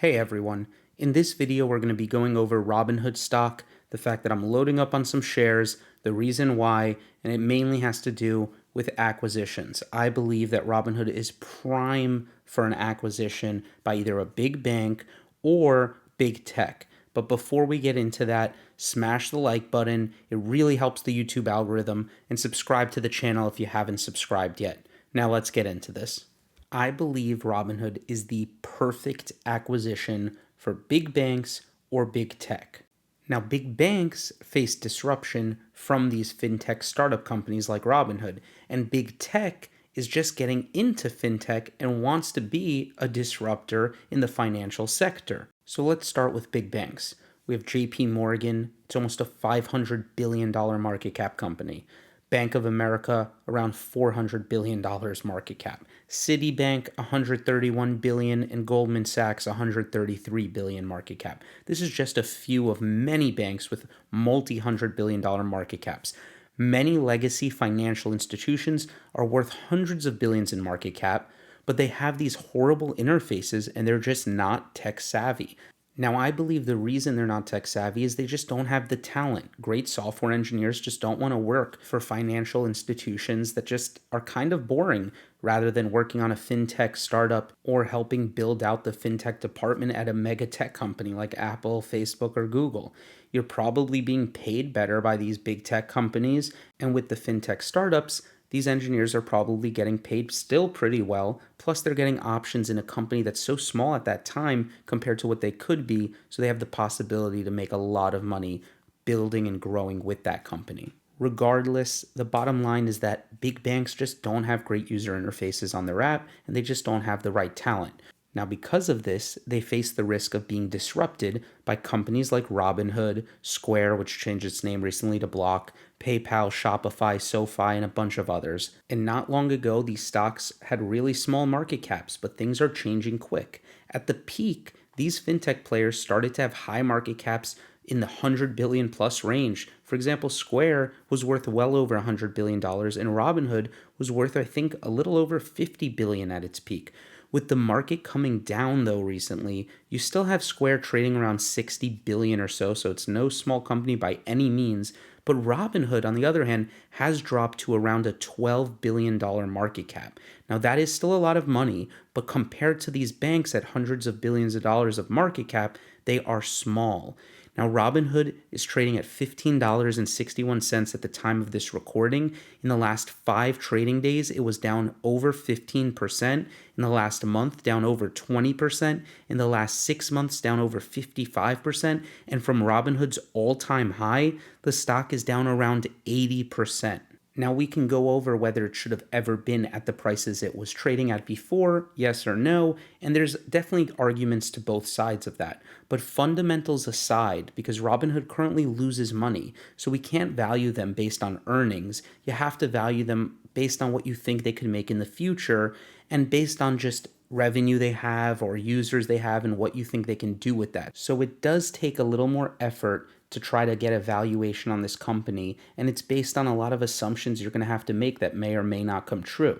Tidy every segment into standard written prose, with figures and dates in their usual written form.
Hey everyone, in this video we're going to be going over Robinhood Stock, the fact that I'm loading up on some shares, the reason why, and it mainly has to do with acquisitions. I believe that Robinhood is prime for an acquisition by either a big bank or big tech. But before we get into that, smash the like button. It really helps the YouTube algorithm, and subscribe to the channel if you haven't subscribed yet. Now let's get into this. I believe Robinhood is the perfect acquisition for big banks or big tech. Now, big banks face disruption from these fintech startup companies like Robinhood, and big tech is just getting into fintech and wants to be a disruptor in the financial sector. So let's start with big banks. We have JP Morgan, it's almost a $500 billion market cap company. Bank of America, around $400 billion market cap. Citibank, $131 billion, and Goldman Sachs, $133 billion market cap. This is just a few of many banks with multi-hundred billion dollar market caps. Many legacy financial institutions are worth hundreds of billions in market cap, but they have these horrible interfaces and they're just not tech savvy. Now, I believe the reason they're not tech savvy is they just don't have the talent. Great software engineers just don't want to work for financial institutions that just are kind of boring, rather than working on a fintech startup or helping build out the fintech department at a mega tech company like Apple, Facebook, or Google. You're probably being paid better by these big tech companies, and with the fintech startups, these engineers are probably getting paid still pretty well, plus they're getting options in a company that's so small at that time compared to what they could be, so they have the possibility to make a lot of money building and growing with that company. Regardless, the bottom line is that big banks just don't have great user interfaces on their app, and they just don't have the right talent. Now, because of this, they face the risk of being disrupted by companies like Robinhood, Square, which changed its name recently to Block, PayPal, Shopify, SoFi, and a bunch of others. And not long ago, these stocks had really small market caps, but things are changing quick. At the peak, these fintech players started to have high market caps in the 100 billion plus range. For example, Square was worth well over $100 billion, and Robinhood was worth, I think, a little over 50 billion at its peak. With the market coming down though recently, you still have Square trading around 60 billion or so it's no small company by any means. But Robinhood, on the other hand, has dropped to around a $12 billion market cap. Now, that is still a lot of money, but compared to these banks at hundreds of billions of dollars of market cap, they are small. Now, Robinhood is trading at $15.61 at the time of this recording. In the last 5 trading days, it was down over 15%. In the last month, down over 20%. In the last 6 months, down over 55%. And from Robinhood's all-time high, the stock is down around 80%. Now, we can go over whether it should have ever been at the prices it was trading at before, yes or no, and there's definitely arguments to both sides of that. But fundamentals aside, because Robinhood currently loses money, so we can't value them based on earnings, you have to value them based on what you think they can make in the future, and based on just revenue they have or users they have and what you think they can do with that. So it does take a little more effort to try to get a valuation on this company, and it's based on a lot of assumptions you're going to have to make that may or may not come true.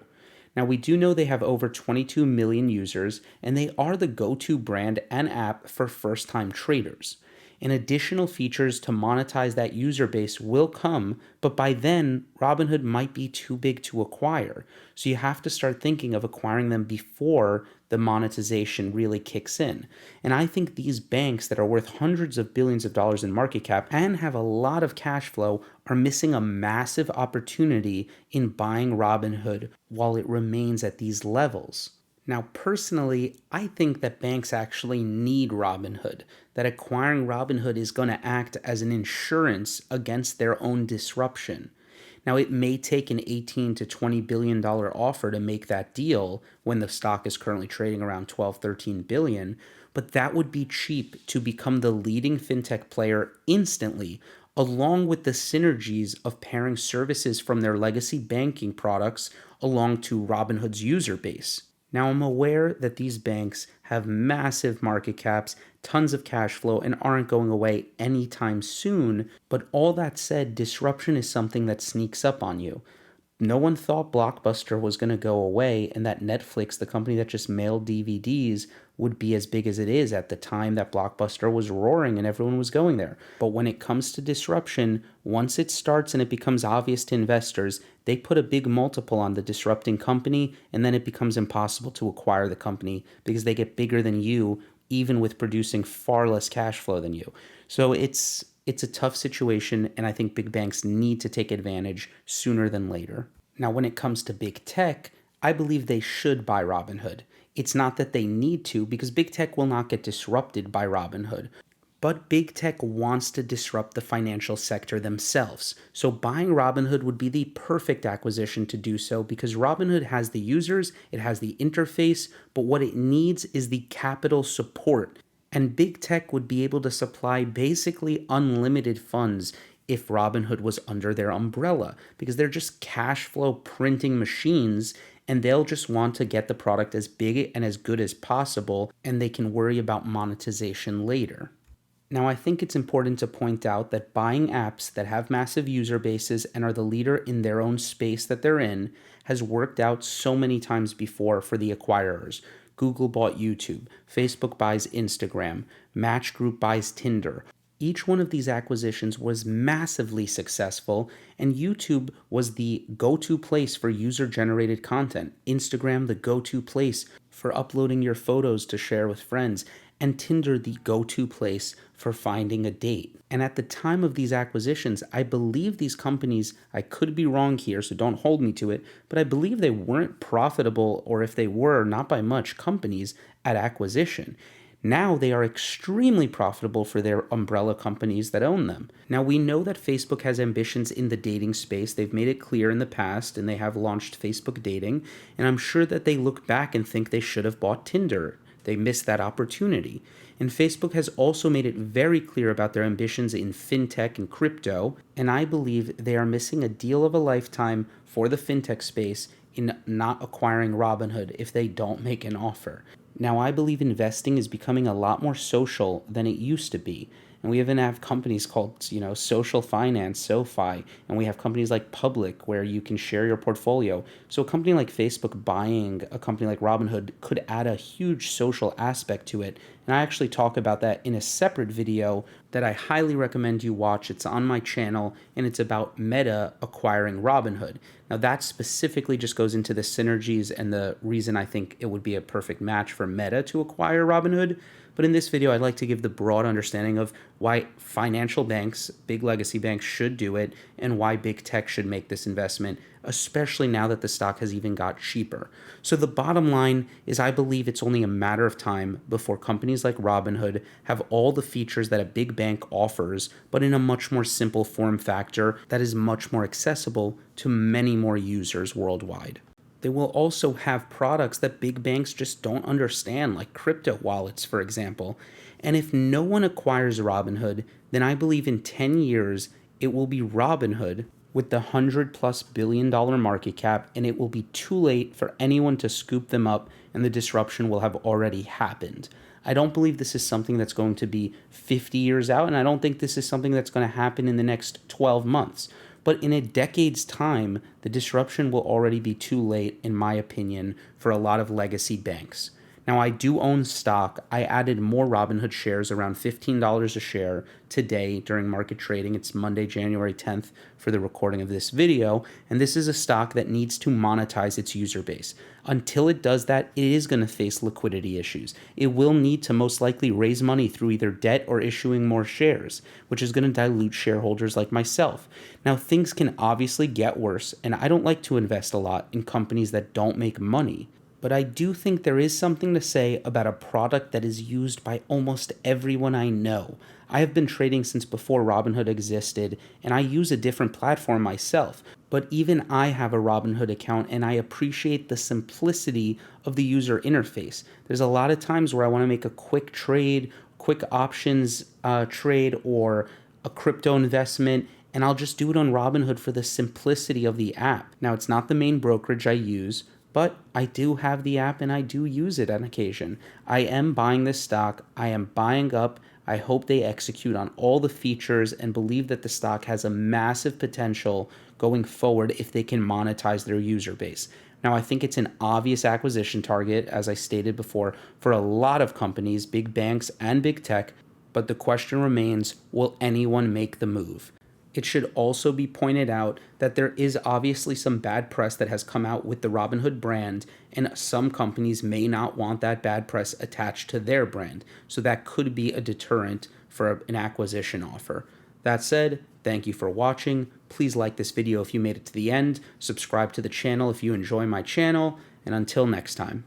Now, we do know they have over 22 million users, and they are the go-to brand and app for first-time traders. And additional features to monetize that user base will come, but by then, Robinhood might be too big to acquire. So you have to start thinking of acquiring them before the monetization really kicks in. And I think these banks that are worth hundreds of billions of dollars in market cap and have a lot of cash flow are missing a massive opportunity in buying Robinhood while it remains at these levels. Now, personally, I think that banks actually need Robinhood, that acquiring Robinhood is going to act as an insurance against their own disruption. Now, it may take an $18 to $20 billion offer to make that deal when the stock is currently trading around 12, 13 billion, but that would be cheap to become the leading fintech player instantly, along with the synergies of pairing services from their legacy banking products along to Robinhood's user base. Now, I'm aware that these banks have massive market caps, tons of cash flow, and aren't going away anytime soon, but all that said, disruption is something that sneaks up on you. No one thought Blockbuster was going to go away and that Netflix, the company that just mailed DVDs, would be as big as it is at the time that Blockbuster was roaring and everyone was going there. But when it comes to disruption, once it starts and it becomes obvious to investors, they put a big multiple on the disrupting company, and then it becomes impossible to acquire the company because they get bigger than you, even with producing far less cash flow than you. So it's a tough situation, and I think big banks need to take advantage sooner than later. Now, when it comes to big tech, I believe they should buy Robinhood. It's not that they need to, because big tech will not get disrupted by Robinhood. But big tech wants to disrupt the financial sector themselves. So buying Robinhood would be the perfect acquisition to do so, because Robinhood has the users, it has the interface, but what it needs is the capital support. And big tech would be able to supply basically unlimited funds if Robinhood was under their umbrella, because they're just cash flow printing machines, and they'll just want to get the product as big and as good as possible, and they can worry about monetization later. Now, I think it's important to point out that buying apps that have massive user bases and are the leader in their own space that they're in has worked out so many times before for the acquirers. Google bought YouTube, Facebook buys Instagram, Match Group buys Tinder. Each one of these acquisitions was massively successful, and YouTube was the go-to place for user-generated content. Instagram, the go-to place for uploading your photos to share with friends, and Tinder, the go-to place for finding a date. And at the time of these acquisitions, I believe these companies, I could be wrong here, so don't hold me to it, but I believe they weren't profitable, or if they were, not by much, companies at acquisition. Now they are extremely profitable for their umbrella companies that own them. Now, we know that Facebook has ambitions in the dating space. They've made it clear in the past, and they have launched Facebook Dating, and I'm sure that they look back and think they should have bought Tinder. They missed that opportunity. And Facebook has also made it very clear about their ambitions in fintech and crypto, and I believe they are missing a deal of a lifetime for the fintech space in not acquiring Robinhood if they don't make an offer. Now, I believe investing is becoming a lot more social than it used to be. And we even have companies called, social finance, SoFi, and we have companies like Public where you can share your portfolio. So a company like Facebook buying a company like Robinhood could add a huge social aspect to it. And I actually talk about that in a separate video that I highly recommend you watch. It's on my channel, and it's about Meta acquiring Robinhood. Now, that specifically just goes into the synergies and the reason I think it would be a perfect match for Meta to acquire Robinhood. But in this video, I'd like to give the broad understanding of why financial banks, big legacy banks, should do it, and why big tech should make this investment, especially now that the stock has even got cheaper. So the bottom line is, I believe it's only a matter of time before companies like Robinhood have all the features that a big bank offers, but in a much more simple form factor that is much more accessible to many more users worldwide. They will also have products that big banks just don't understand, like crypto wallets, for example. And if no one acquires Robinhood, then I believe in 10 years, it will be Robinhood with the $100+ billion market cap, and it will be too late for anyone to scoop them up, and the disruption will have already happened. I don't believe this is something that's going to be 50 years out, and I don't think this is something that's going to happen in the next 12 months. But in a decade's time, the disruption will already be too late, in my opinion, for a lot of legacy banks. Now, I do own stock. I added more Robinhood shares, around $15 a share today during market trading. It's Monday, January 10th for the recording of this video, and this is a stock that needs to monetize its user base. Until it does that, it is going to face liquidity issues. It will need to most likely raise money through either debt or issuing more shares, which is going to dilute shareholders like myself. Now, things can obviously get worse, and I don't like to invest a lot in companies that don't make money. But I do think there is something to say about a product that is used by almost everyone I know. I have been trading since before Robinhood existed, and I use a different platform myself. But even I have a Robinhood account, and I appreciate the simplicity of the user interface. There's a lot of times where I want to make a quick trade, quick options trade, or a crypto investment, and I'll just do it on Robinhood for the simplicity of the app. Now, it's not the main brokerage I use, but I do have the app and I do use it on occasion. I am buying this stock. I am buying up. I hope they execute on all the features and believe that the stock has a massive potential going forward if they can monetize their user base. Now, I think it's an obvious acquisition target, as I stated before, for a lot of companies, big banks and big tech, but the question remains, will anyone make the move? It should also be pointed out that there is obviously some bad press that has come out with the Robinhood brand, and some companies may not want that bad press attached to their brand. So that could be a deterrent for an acquisition offer. That said, thank you for watching. Please like this video if you made it to the end, subscribe to the channel if you enjoy my channel, and until next time.